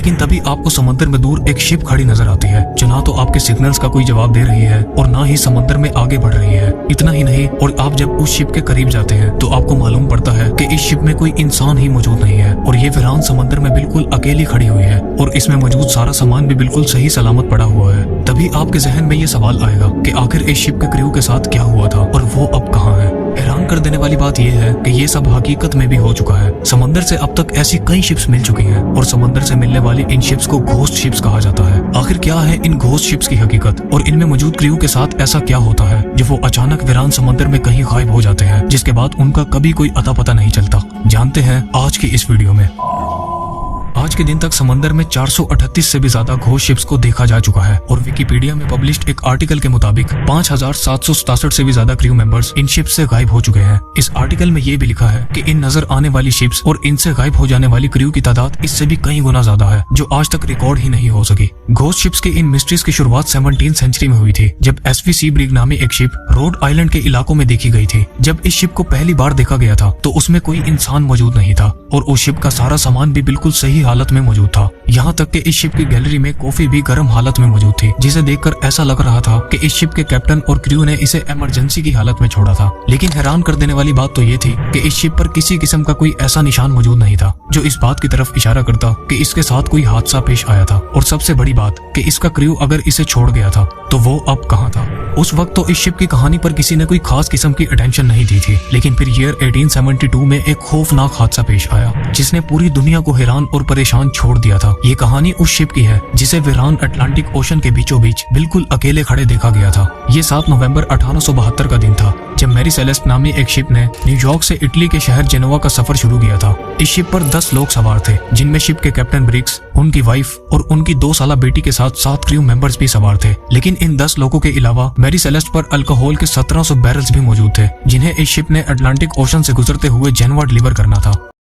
लेकिन तभी आपको समंदर में दूर एक शिप खड़ी नजर आती है जो ना तो आपके सिग्नल्स का कोई जवाब दे रही है और ना ही समंदर में आगे बढ़ रही है। इतना ही नहीं, और आप जब उस शिप के करीब जाते हैं तो आपको मालूम पड़ता है कि इस शिप में कोई इंसान ही मौजूद नहीं है और ये वीरान समंदर में बिल्कुल अकेली खड़ी हुई है और इसमें मौजूद सारा सामान भी बिल्कुल सही सलामत पड़ा हुआ है। तभी आपके जहन में ये सवाल आएगा कि आखिर इस शिप के क्रू के साथ क्या हुआ था और वो अब कहाँ है। हैरान कर देने वाली बात यह है कि ये सब हकीकत में भी हो चुका है। समंदर से अब तक ऐसी कई शिप्स मिल चुकी हैं और समंदर से मिलने वाली इन शिप्स को घोस्ट शिप्स कहा जाता है। आखिर क्या है इन घोस्ट शिप्स की हकीकत और इनमें मौजूद क्रू के साथ ऐसा क्या होता है जो वो अचानक वीरान समंदर में कहीं गायब हो जाते हैं, जिसके बाद उनका कभी कोई अता पता नहीं चलता। जानते हैं आज की इस वीडियो में। आज के दिन तक समंदर में 438 से भी ज्यादा घोस्ट शिप्स को देखा जा चुका है और विकिपीडिया में पब्लिश्ड एक आर्टिकल के मुताबिक 5767 से भी ज्यादा क्रू मेंबर्स इन शिप्स से गायब हो चुके हैं। इस आर्टिकल में ये भी लिखा है कि इन नजर आने वाली शिप्स और इनसे गायब हो जाने वाली क्रू की तादाद इससे भी कई गुना ज्यादा है जो आज तक रिकॉर्ड ही नहीं हो सकी। घोस्ट शिप्स के इन मिस्ट्रीज की शुरुआत 17th सेंचुरी में हुई थी जब एसवी सीब्रिग नामी एक शिप रोड आइलैंड के इलाकों में देखी गई थी। जब इस शिप को पहली बार देखा गया था तो उसमें कोई इंसान मौजूद नहीं था और उस शिप का सारा सामान भी बिल्कुल सही हालत में मौजूद था। यहाँ तक कि इस शिप की गैलरी में कॉफी भी गर्म हालत में मौजूद थी, जिसे देखकर ऐसा लग रहा था कि इस शिप के कैप्टन और क्रू ने इसे इमरजेंसी की हालत में छोड़ा था। लेकिन हैरान कर देने वाली बात तो ये थी कि इस शिप पर किसी किस्म का कोई ऐसा निशान मौजूद नहीं था जो इस बात की तरफ इशारा करता कि इसके साथ कोई हादसा पेश आया था। और सबसे बड़ी बात कि इसका क्रू अगर इसे छोड़ गया था तो वो अब कहाँ था। उस वक्त तो इस शिप की कहानी पर किसी ने कोई खास किस्म की अटेंशन नहीं दी थी, लेकिन फिर ईयर 1872 में एक खौफनाक हादसा पेश आया जिसने पूरी दुनिया को हैरान और परेशान छोड़ दिया था। ये कहानी उस शिप की है जिसे वीरान अटलांटिक ओशन के बीचों बीच बिल्कुल अकेले खड़े देखा गया था। ये 7 नवंबर 1872 का दिन था जब मैरी सेलेस्ट नामी एक शिप ने न्यूयॉर्क से इटली के शहर जेनोवा का सफर शुरू किया था। इस शिप पर 10 लोग सवार थे, जिनमें शिप के कैप्टन ब्रिग्स, उनकी वाइफ और उनकी 2 साला बेटी के साथ 7 क्रू मेंबर्स भी सवार थे। लेकिन इन 10 लोगों के अलावा मैरी सेलेस्ट पर अल्कोहल के 1700 बैरल्स भी मौजूद थे जिन्हें इस शिप ने अटलांटिक ओशन से गुजरते हुए जेनोवा डिलीवर करना था।